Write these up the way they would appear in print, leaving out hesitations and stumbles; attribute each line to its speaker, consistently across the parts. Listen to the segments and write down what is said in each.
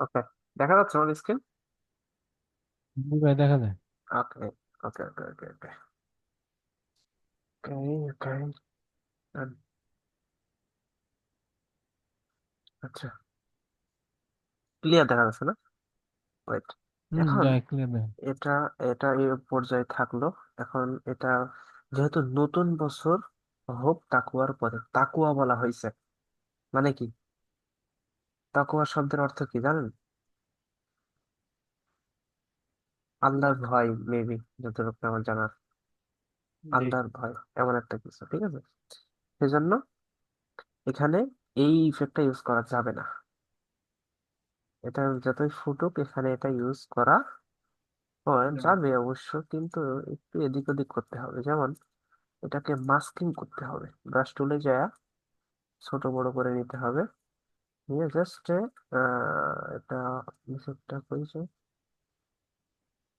Speaker 1: ওকে, দেখা যাচ্ছে আমার স্ক্রিন?
Speaker 2: জি ভাই, দেখা যায়।
Speaker 1: ওকে ওকে ওকে ওকে ওকে ওকে ওকে। আচ্ছা, ক্লিয়ার দেখা যাচ্ছে না? ওয়েট, এখন
Speaker 2: দেখা ক্লিয়ার দেখা।
Speaker 1: এটা এটা এই পর্যায়ে থাকলো। এখন এটা যেহেতু নতুন বছর হোক তাকুয়ার পরে তাকুয়া বলা হয়েছে, মানে কি? তাকুয়া শব্দের অর্থ কি জানেন? আল্লাহর ভয়, মেবি, যতটুকু আমার জানা।
Speaker 2: জি।
Speaker 1: আল্লাহর ভয় এমন একটা কিছু, ঠিক আছে? সেজন্য এখানে এই ইফেক্টটা ইউজ করা যাবে না। এটা যতই ফুটুক, এখানে এটা ইউজ করা যাবে অবশ্য, কিন্তু একটু এদিক ওদিক করতে হবে। যেমন এটাকে মাস্কিং করতে হবে, ব্রাশ টুলে যায় ছোট বড় করে নিতে হবে, নিয়ে জাস্ট এটা নিচেরটা করেছে,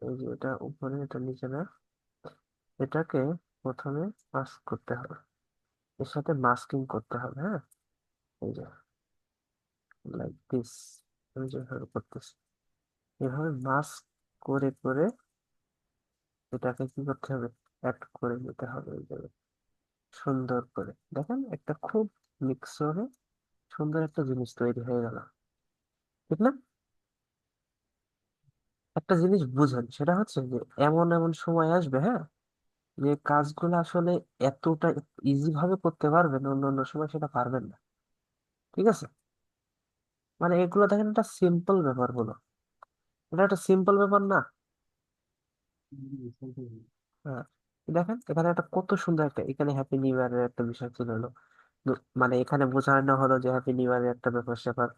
Speaker 1: এই যে এটা উপরে এটা নিচে না, এটাকে প্রথমে মাস্ক করতে হবে, এর সাথে মাস্কিং করতে হবে। হ্যাঁ, এই যে লাইক দিস, আমি যেভাবে করতেছি এভাবে মাস্ক করে করে এটাকে কি করতে হবে, অ্যাড করে নিতে হবে এই জায়গায়। সুন্দর করে দেখেন, একটা খুব মিক্স হবে, সুন্দর একটা জিনিস তৈরি হয়ে গেল, ঠিক না? একটা জিনিস বুঝেন, সেটা হচ্ছে যে এমন এমন সময় আসবে, হ্যাঁ, যে কাজগুলো আসলে এতটা ইজি ভাবে করতে পারবেন, অন্য অন্য সময় সেটা পারবেন না। ঠিক আছে? মানে এগুলো দেখেন, একটা সিম্পল ব্যাপার হলো, এটা একটা সিম্পল ব্যাপার না? হ্যাঁ, দেখেন এখানে একটা কত সুন্দর একটা, এখানে হ্যাপি নিউ ইয়ারের একটা বিষয় ছিল হলো, মানে এখানে বোঝানো হলো যে হ্যাপি নিউ ইয়ারের একটা ব্যাপার স্যাপার,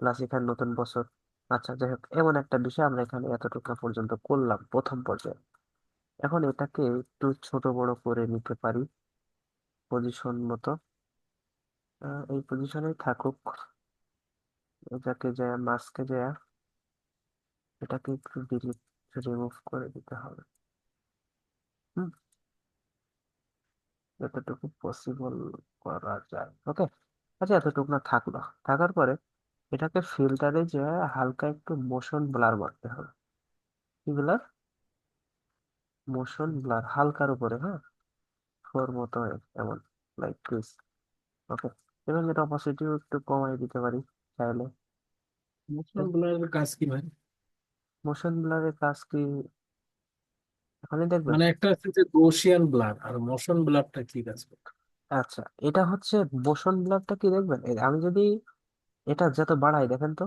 Speaker 1: প্লাস এখানে নতুন বছর। আচ্ছা, যাই হোক, এমন একটা বিষয় আমরা এখানে এতটুকু পর্যন্ত করলাম প্রথম পর্যায়ে। এখন এটাকে একটু ছোট বড় করে নিতে পারি পজিশন মতো। এই পজিশনে থাকুক, এটাকে যায় মাস্কে যায়, এটাকে একটু ডিলিট, রিমুভ করে দিতে হবে। হুম, যতটুকু পসিবল করা যায়। ওকে, আচ্ছা, এতটুকু না থাকলো, থাকার পরে এটাকে ফিল্টারে যে হালকা একটু মোশন ব্লার মারতে হবে। কি ব্লার? মোশন ব্লার, হালকার উপরে, হ্যাঁ, ফোর মতো এমন, লাইক দিস। ওকে, এবং এটা অপাসিটিও একটু কমাই দিতে পারি চাইলে।
Speaker 2: মোশন ব্লারের কাজ কি ভাই?
Speaker 1: মোশন ব্লারের কাজ কি এখনই দেখবেন?
Speaker 2: মানে একটা আছে যে গৌসিয়ান ব্লার, আর মোশন ব্লারটা কি কাজ করে?
Speaker 1: আচ্ছা, এটা হচ্ছে মোশন ব্লারটা কি দেখবেন, আমি যদি এটা যত বাড়াই দেখেন তো,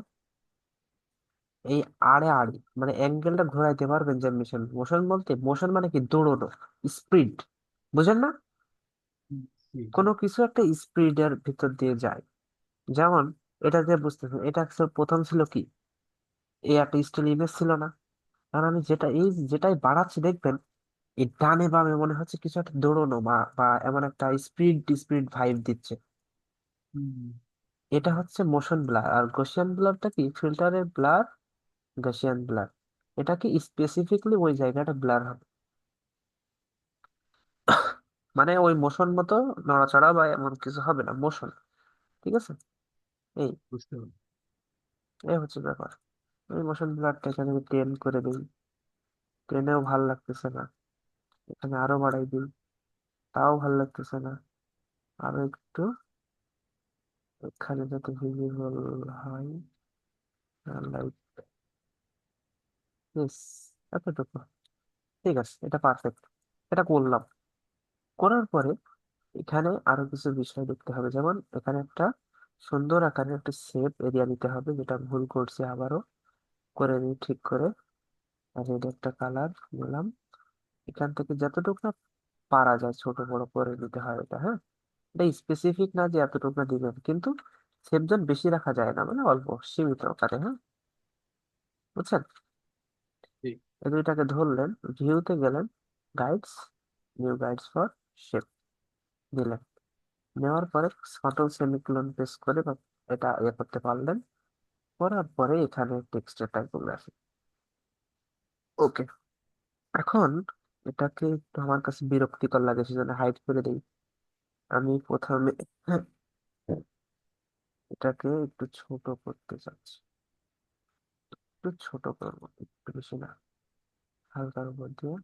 Speaker 1: এই আড়ে আড়ি মানে অ্যাঙ্গেলটা ঘোরাইতে পারবেন, যে মিশন মোশন বলতে, মোশন মানে কি দৌড়ানো, স্পিড, বুঝেন না?
Speaker 2: জি, জি।
Speaker 1: কোনো কিছু একটা স্পিডের ভিতর দিয়ে যায়। যেমন এটা যে বুঝতেছেন, এটা actually প্রথম ছিল কি, এই একটা স্টিল ইমেজ ছিল না? কারণ আমি যেটাই বাড়াচ্ছি দেখবেন, এই ডানে বামে মনে হচ্ছে কিছু একটা দৌড়ানো বা বা এমন একটা স্পিড স্পিড ভাইব দিচ্ছে।
Speaker 2: হুম,
Speaker 1: এটা হচ্ছে মোশন ব্লার। আর গসিয়ান ব্লারটা কি, ফিল্টারের ব্লার, গসিয়ান ব্লার। এটা কি স্পেসিফিকলি ওই জায়গাটা ব্লার হবে, মানে ওই মোশন মতো নড়াচড়া বা এমন কিছু হবে না, মোশন। ঠিক আছে? এই
Speaker 2: বুঝতে পারছি।
Speaker 1: এই হচ্ছে ব্যাপার। আমি মোশন ব্লারটা এখানে 10 করে দিই, 10-এও ভাল লাগতেছে না, এখানে আরো বাড়াই দিই, তাও ভাল লাগতেছে না, আরো একটু এখানে যাতে ভিজিবল হয়, লাইক দিস, এতটুকু। ঠিক আছে, এটা পারফেক্ট। এটা করলাম, করার পরে এখানে আরো কিছু বিষয় দেখতে হবে। যেমন এখানে একটা সুন্দর আকারের একটা শেপ এরিয়া নিতে হবে, যেটা ভুল করছি, আবারও করে নিই ঠিক করে। আর এটা একটা কালার নিলাম, এখান থেকে যতটুকু না পারা যায় ছোট বড় করে নিতে হয় এটা। হ্যাঁ, এটা স্পেসিফিক না যে এতটুকু না দিবেন, কিন্তু শেপ জন বেশি রাখা যায় না, মানে অল্প সীমিত আকারে। হ্যাঁ, বুঝছেন?
Speaker 2: জি।
Speaker 1: এই দুইটাকে ধরলেন, ভিউতে গেলেন, guides, new guides for shape দিলেন, নেওয়ার পরে কন্ট্রোল সেমিকোলন প্রেস করে বা এটা করতে পারলেন। করার পরে এখানে টেক্সটের টাইপোগ্রাফি। ওকে, এখন এটাকে একটু আমার কাছে বিরক্তিকর লাগে, সেজন্য হাইড করে দিই। আমি প্রথমে এটাকে একটু ছোট করতে চাচ্ছি। একটু ছোট করবো, একটু বেশি না, হালকার উপর দিয়ে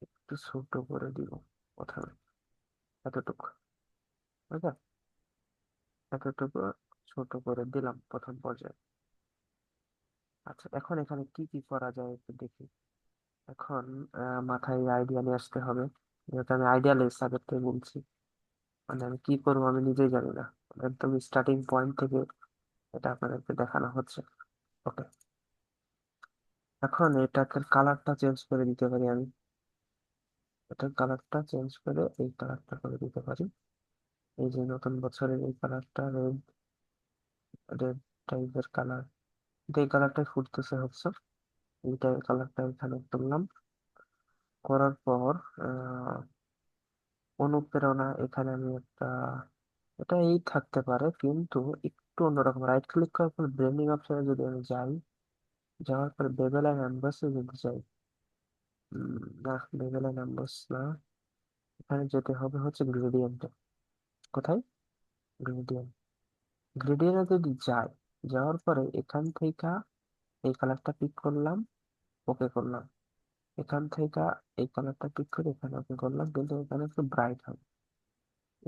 Speaker 1: একটু ছোট করে দিব প্রথমে, এতটুকু। বুঝলে? এতটুকু ছোট করে দিলাম প্রথম পর্যায়ে। আচ্ছা, এখন এখানে কি কি করা যায় একটু দেখি। এখন মাথায় আইডিয়া নিয়ে আসতে হবে, যেহেতু আমি আইডিয়ালেস আগের থেকে বলছি। মানে আমি কি করবো আমি নিজেই জানি না, একদম স্টার্টিং পয়েন্ট থেকে এটা আপনাদেরকে দেখানো হচ্ছে। ওকে, এখন এটাকে কালারটা চেঞ্জ করে দিতে পারি আমি। এটার কালারটা চেঞ্জ করে এই কালারটা করে দিতে পারি। এই যে নতুন বছরের এই কালারটা, রেড, রেড টাইপের কালার, এই কালারটাই ফুটতেছে হচ্ছে। এইটার কালারটা এখানে তুললাম, করার পর আহ অনুপ্রেরণা এখানে আমি একটা, এটা এই থাকতে পারে কিন্তু একটু অন্যরকম। রাইট ক্লিক করার পর ব্লেন্ডিং অপশনে যদি আমি যাই, যাওয়ার পর বেভেল এন্ড এমবসে যদি যাই, না, বেভেল এন্ড এমবস না, এখানে যেতে হবে হচ্ছে গ্রেডিয়েন্টে। কোথায়? গ্রেডিয়েন্ট। গ্রেডিয়েন্টে যদি যাই, যাওয়ার পরে এখান থেকে এই কালারটা পিক করলাম, ওকে করলাম। এখান থেকে এই কালারটা পিক করে এখানে ওকে করলাম, কিন্তু এখানে একটু ব্রাইট হবে,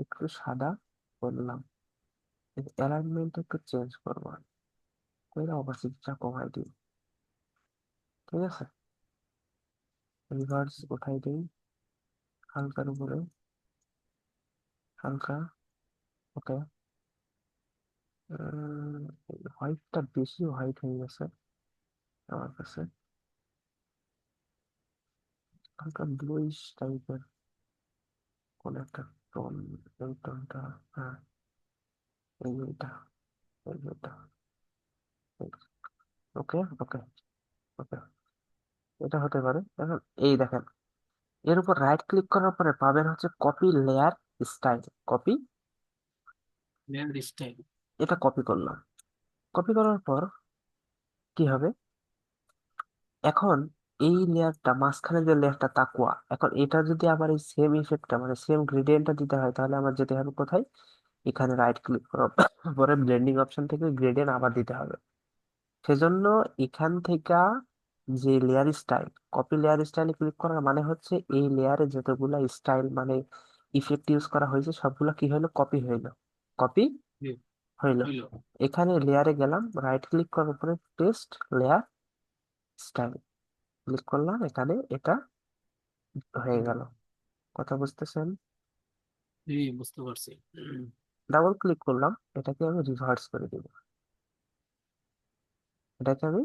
Speaker 1: একটু সাদা করলাম। অ্যালাইনমেন্ট একটু চেঞ্জ করবো, করে অপাসিটিটা কমাই দিই। ঠিক আছে, রিভার্স উঠাই দিই হালকার উপরে, হালকা। ওকে, হোয়াইটটা বেশি হোয়াইট হয়ে গেছে আমার কাছে, হালকা ব্লুইশ টাইপের কোন একটা টোন, এই টোনটা। হ্যাঁ, এইটা, এইটা। ওকে, ওকে, ওকে, এটা হতে পারে। এখন এই দেখেন, এর উপর রাইট ক্লিক করার পরে পাবেন হচ্ছে copy layer style. Copy,
Speaker 2: layer style.
Speaker 1: এটা কপি করলাম। কপি করার পর কি হবে, এখন এই লেয়ারটা মাঝখানে যে লেয়ারটা তাকুয়া, এখন এটা যদি আবার এই সেম ইফেক্টটা মানে সেম গ্রেডিয়েন্টটা দিতে হয়, তাহলে আমার যেতে হবে কোথায়, এখানে রাইট ক্লিক করার পরে ব্লেন্ডিং অপশন থেকে গ্রেডিয়েন্ট আবার দিতে হবে। সেজন্য এখান থেকে যে লেয়ার স্টাইল, কপি লেয়ার স্টাইলে ক্লিক করার মানে হচ্ছে এই লেয়ারে যতগুলা স্টাইল মানে ইফেক্ট ইউজ করা হয়েছে সবগুলা কি হইলো, কপি হইলো। কপি হইলো।
Speaker 2: হইলো।
Speaker 1: এখানে লেয়ারে গেলাম, রাইট ক্লিক করার পরে পেস্ট লেয়ার স্টাইল ক্লিক করলাম, এখানে এটা হয়ে
Speaker 2: হুম,
Speaker 1: গেল। কথা বুঝতেছেন?
Speaker 2: জি, বুঝতে পারছি।
Speaker 1: ডাবল ক্লিক করলাম, এটাকে আমি রিভার্স করে দিব। এটাকে আমি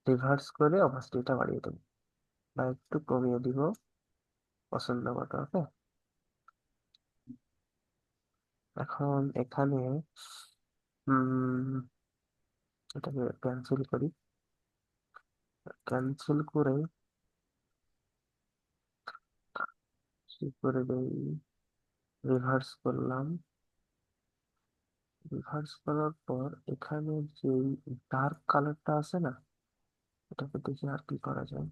Speaker 1: রিভার্স করে অপাসিটিটা বাড়িয়ে দেবো বা একটু কমিয়ে দিব পছন্দ মতো। ওকে, এখন এখানে উম এটাকে ক্যান্সেল করি। ক্যান্সেল করে কি করে দেই, রিভার্স করলাম। রিভার্স করার পর এখানে যে ডার্ক কালারটা আছে না, এটাকে দেখি আর কি করা যায়।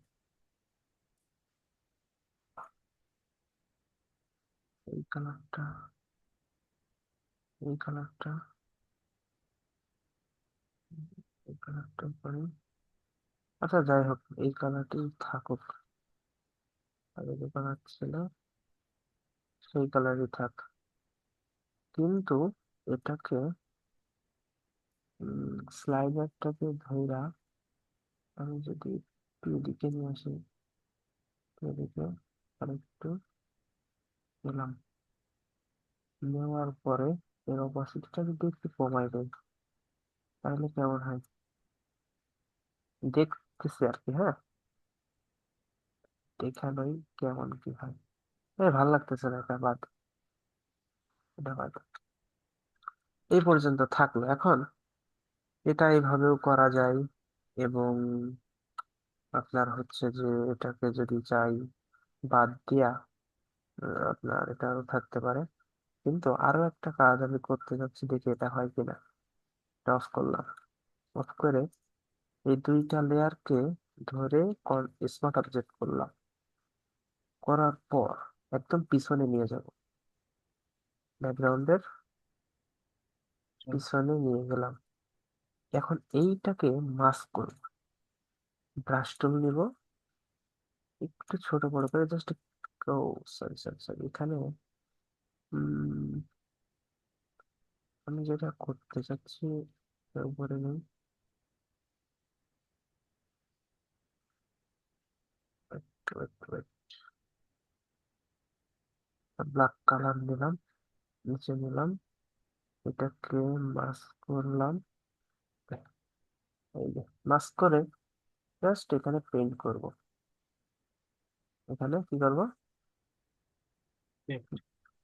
Speaker 1: এই কালারটা, এই কালারটা, এই কালারটা করি। আচ্ছা যাই হোক, এই কালারটি থাকুক। আগে যে কালার ছিল সেই কালারই থাক, কিন্তু এটাকে স্লাইডারটাকে ধইরা আমি যদি একটু এদিকে নিয়ে আসি, এদিকে আরেকটু নিলাম, নেওয়ার পরে এর অপাসিটিটা যদি একটু কমাই দেয় তাহলে কেমন হয় দেখতেছি আর কি। হ্যাঁ, দেখানোই কেমন কি হয়। ভাল লাগতেছে না, এটা বাদ, এটা বাদ। এই পর্যন্ত থাকলো। এখন এটা এইভাবেও করা যায়, এবং আপনার হচ্ছে যে এটাকে যদি চাই বাদ দিয়া আপনার এটাও থাকতে পারে। কিন্তু আরো একটা কাজ আমি করতে যাচ্ছি, দেখি এটা হয় কিনা। অফ করলাম, অফ করে এই দুইটা লেয়ারকে ধরে স্মার্ট অবজেক্ট করলাম, করার পর একদম পিছনে নিয়ে যাব, ব্যাকগ্রাউন্ডের পিছনে নিয়ে গেলাম। এখন এইটাকে মাস্ক করব, ব্রাশ টুল নিব, একটু ছোট বড় করে জাস্ট, ও সরি সরি সরি, এখানে উম, আমি যেটা করতে চাচ্ছি এর উপরে নেই, ব্ল্যাক কালার নিলাম, নিচে নিলাম, এটাকে মাস্ক করলাম, এই যে মাস্ক করে জাস্ট এখানে পেইন্ট করব। এখানে কি করব,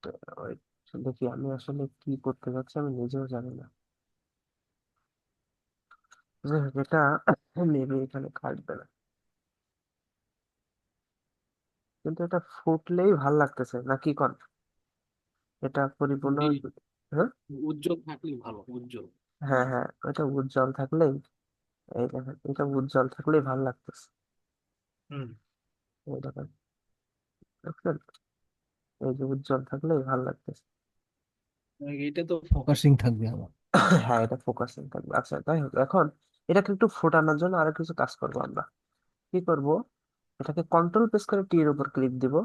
Speaker 1: তো ওই দেখি আমি আসলে কি করতে যাচ্ছি আমি নিজেও জানি না। যাই হোক, এটা মেবি এখানে কাটবে না, কিন্তু এটা ফুটলেই ভাল লাগতেছে না কি কন, এটা পরিপূর্ণ
Speaker 2: জি,
Speaker 1: হ্যাঁ,
Speaker 2: উজ্জ্বল থাকলেই ভালো, উজ্জ্বল।
Speaker 1: হ্যাঁ হ্যাঁ, এটা উজ্জ্বল থাকলেই, এই দেখেন এটা উজ্জ্বল থাকলেই ভাল লাগতেছে,
Speaker 2: হুম।
Speaker 1: এই দেখেন, দেখছেন, এই যে উজ্জ্বল থাকলেই ভাল লাগতেছে।
Speaker 2: এটা তো ফোকাসিং থাকবে আমার।
Speaker 1: হ্যাঁ, এটা ফোকাসিং থাকবে। আচ্ছা যাই হোক, এখন এটাকে একটু ফোটানোর জন্য আরো কিছু কাজ করবো আমরা। কি করব, এটাকে কন্ট্রোল প্রেস করে টি এর উপর ক্লিক দিব,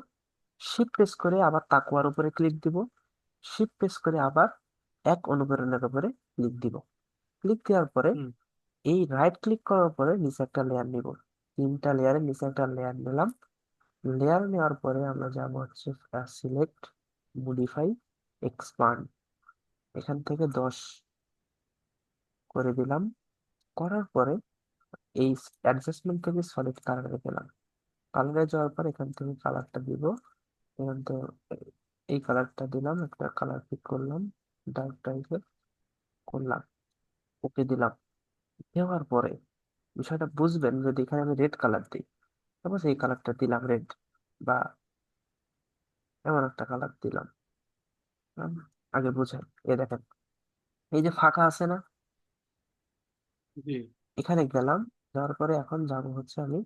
Speaker 1: শিফট প্রেস করে আবার তাকুয়ার উপরে ক্লিক দিব, শিফট প্রেস করে আবার এক অনুকরণের উপরে ক্লিক দিব। ক্লিক দেওয়ার পরে
Speaker 2: হুম।
Speaker 1: এই রাইট ক্লিক করার পরে নিচে একটা লেয়ার নিব, তিনটা লেয়ারের নিচে একটা লেয়ার নিলাম। লেয়ার নেওয়ার পরে আমরা যাব হচ্ছে সিলেক্ট, মডিফাই, এক্সপান্ড, এখান থেকে 10 করে দিলাম। করার পরে এই অ্যাডজাস্টমেন্ট থেকে সলিড কালারে গেলাম, কালারে যাওয়ার পর এখান থেকে কালারটা দিব, এখান থেকে এই কালারটা দিলাম, একটা কালার পিক করলাম, ডার্ক টাইপের করলাম, ওকে দিলাম। দেওয়ার পরে বিষয়টা বুঝবেন যদি এখানে আমি রেড কালার দিই, তারপর এই কালারটা দিলাম রেড, বা এমন একটা কালার দিলাম, আম, আগে বুঝেন, এ দেখেন এই যে ফাঁকা আছে না,
Speaker 2: জি।
Speaker 1: এখানে গেলাম, যাওয়ার পরে এখন যাব হচ্ছে আমি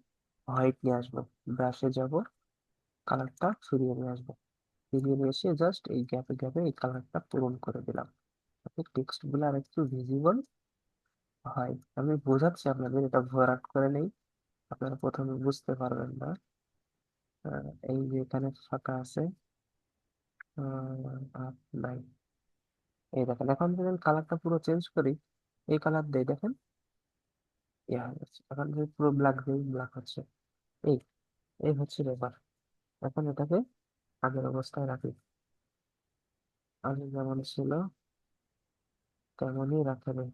Speaker 1: হোয়াইট নিয়ে আসবো, ব্রাশে যাব, কালারটা সরিয়ে নিয়ে আসবো, ফিরিয়ে নিয়ে এসে জাস্ট এই গ্যাপে গ্যাপে এই কালারটা পূরণ করে দিলাম, যাতে টেক্সট গুলো আর একটু ভিজিবল হয়। আমি বোঝাচ্ছি আপনাদের, এটা ভরাট করে নেই, আপনারা প্রথমে বুঝতে পারবেন না। এই যে এখানে ফাঁকা আছে, আর নাই, এই দেখেন এখন যদি কালারটা পুরো চেঞ্জ করি, এই কালার দেই দেখেন, ইয়া হয়ে যাচ্ছে। এখন যদি পুরো ব্ল্যাক দিই, ব্ল্যাক হচ্ছে। এই এই হচ্ছে ব্যাপার। এখন এটাকে আগের অবস্থায় রাখি, আগে যেমন ছিল তেমনই রাখা নেই,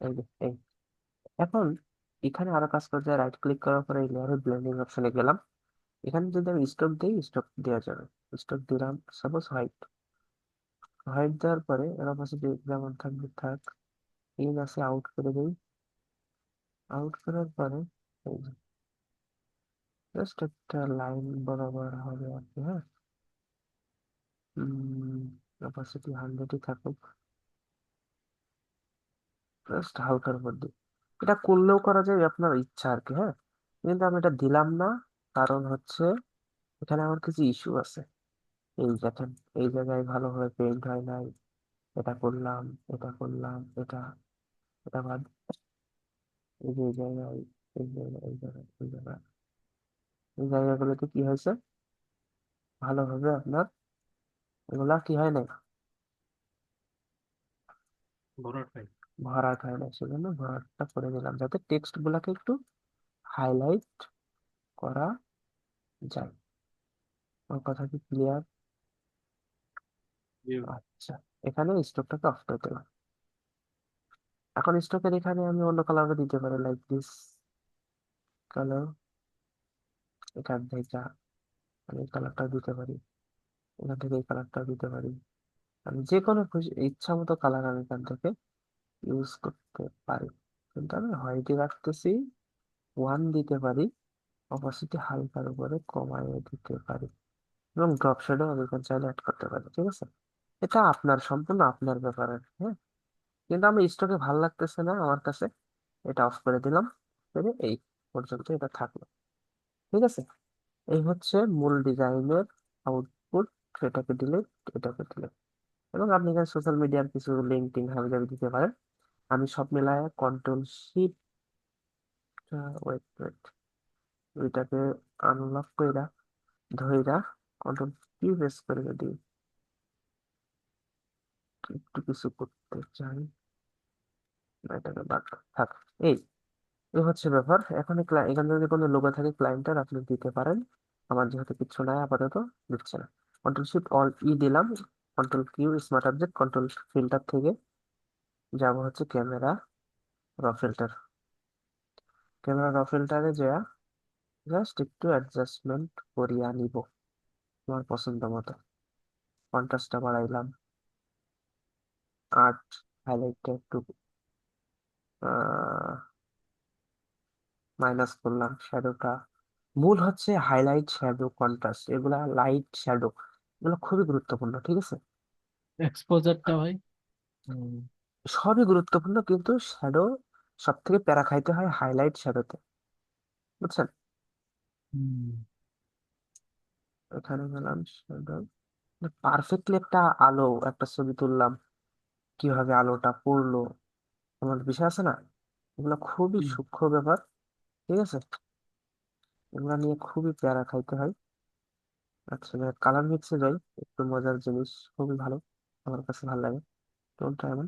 Speaker 1: এই যে এই। এখন এখানে আরো কাজ করতে, রাইট ক্লিক করার পরে এই লেয়ারের ব্লেন্ডিং অপশনে গেলাম, এখানে যদি আমি স্ট্রোক দিই স্ট্রোক দেওয়া যাবে, স্ট্রোক দিলাম সাপোজ হোয়াইট, হোয়াইট দেওয়ার পরে এর পাশে যেমন থাকবে থাক, ইন আছে আউট করে দিই, আউট করার পরে জাস্ট একটা লাইন বরাবর হবে আর কি, হ্যাঁ, ক্যাপাসিটি 100ই থাকুক, জাস্ট হালকার উপর দিই। এটা করলেও করা যায়, আপনার ইচ্ছা আর কি, হ্যাঁ, কিন্তু আমি এটা দিলাম না, কারণ হচ্ছে এখানে আমার কিছু ইস্যু আছে। এই দেখেন, এই জায়গায় ভালোভাবে পেইন্ট হয় নাই, এটা করলাম, এটা করলাম, এটা এটা বাদ, এই যে এই জায়গায়, এই জায়গায়, এই জায়গায়, এই জায়গায়, এই জায়গাগুলোতে কি হয়েছে, ভালোভাবে আপনার এগুলা কি হয় না,
Speaker 2: ভরাট হয়।
Speaker 1: ভরাট হয় না, সেজন্য ভরাটটা করে দিলাম যাতে টেক্সট গুলাকে একটু হাইলাইট করা যায়। আমার কথা কি ক্লিয়ার?
Speaker 2: জি।
Speaker 1: আচ্ছা, এখানে স্ট্রোকটাকে অফ করে দিলাম। এখন স্ট্রোকের এখানে আমি অন্য কালারও দিতে পারি, লাইক দিস কালার, এখান থেকে আমি এই কালারটা দিতে পারি, এখান থেকে এই কালারটা দিতে পারি, আমি যে কোনো খুশি ইচ্ছা মতো কালার আমি এখান থেকে ইউজ করতে পারি। কিন্তু আমি হোয়াইটই রাখতেছি, 1 দিতে পারি, অপাসিটি হালকার উপরে কমাইয়ে দিতে পারি, এবং ড্রপ শ্যাডো আমি এখানে চাইলে অ্যাড করতে পারি, ঠিক আছে। এটা আপনার সম্পূর্ণ আপনার ব্যাপারে, হ্যাঁ। কিন্তু আমি স্টকে ভাল লাগতেছে না আমার কাছে, এটা অফ করে দিলাম, করে এই পর্যন্ত এটা থাকলো, ঠিক আছে। এই হচ্ছে মূল ডিজাইনের আউটপুট, এটাকে ডিলিট, এটাকে ডিলিট, এবং আপনি এখানে সোশ্যাল মিডিয়ার কিছু লিঙ্ক টিঙ্ক হাবি জাবি দিতে পারেন। আমি সব মিলায় কন্ট্রোল শিট ওয়েট ওয়েট, ওইটাকে আনলক কইরা ধইরা কন্ট্রোল কি প্রেস করে যদি একটু কিছু করতে চাই, না, এটাকে বাদ থাক। এই এই হচ্ছে ব্যাপার। এখন এখানে যদি কোনো লোগো থাকে ক্লায়েন্টের আপনি দিতে পারেন। আমার যেহেতু কিছু নাই আপাতত, দিচ্ছে না। কন্ট্রোল শিফট অল ই দিলাম, control Q smart object, control filter থেকে যাব হচ্ছে ক্যামেরা র ফিল্টার। ক্যামেরা র ফিল্টারে যা জাস্ট একটু অ্যাডজাস্টমেন্ট করিয়া নিব তোমার পছন্দ মতো। কন্ট্রাস্টটা বাড়াইলাম, আর্ট হাইলাইটটা একটু মাইনাস করলাম, শ্যাডোটা। মূল হচ্ছে হাইলাইট, শ্যাডো, কন্ট্রাস্ট, এগুলা লাইট শ্যাডো, এগুলো খুবই গুরুত্বপূর্ণ, ঠিক আছে?
Speaker 2: এক্সপোজারটা ভাই?
Speaker 1: সবই গুরুত্বপূর্ণ, কিন্তু শ্যাডো সব থেকে প্যারা খাইতে হয় হাইলাইট শ্যাডোতে, বুঝছেন?
Speaker 2: হুম।
Speaker 1: এখানে গেলাম শ্যাডো, পারফেক্টলি একটা আলো, একটা ছবি তুললাম, কিভাবে আলোটা পড়লো, আমার বিষয় আছে না, এগুলো খুবই
Speaker 2: হুম।
Speaker 1: সূক্ষ্ম ব্যাপার, ঠিক আছে? এগুলো নিয়ে খুবই প্যারা খাইতে হয়। আচ্ছা, কালার মিক্সে যাই, একটু মজার জিনিস, খুবই ভালো, আমার কাছে ভালো লাগে। কোনটা এমন?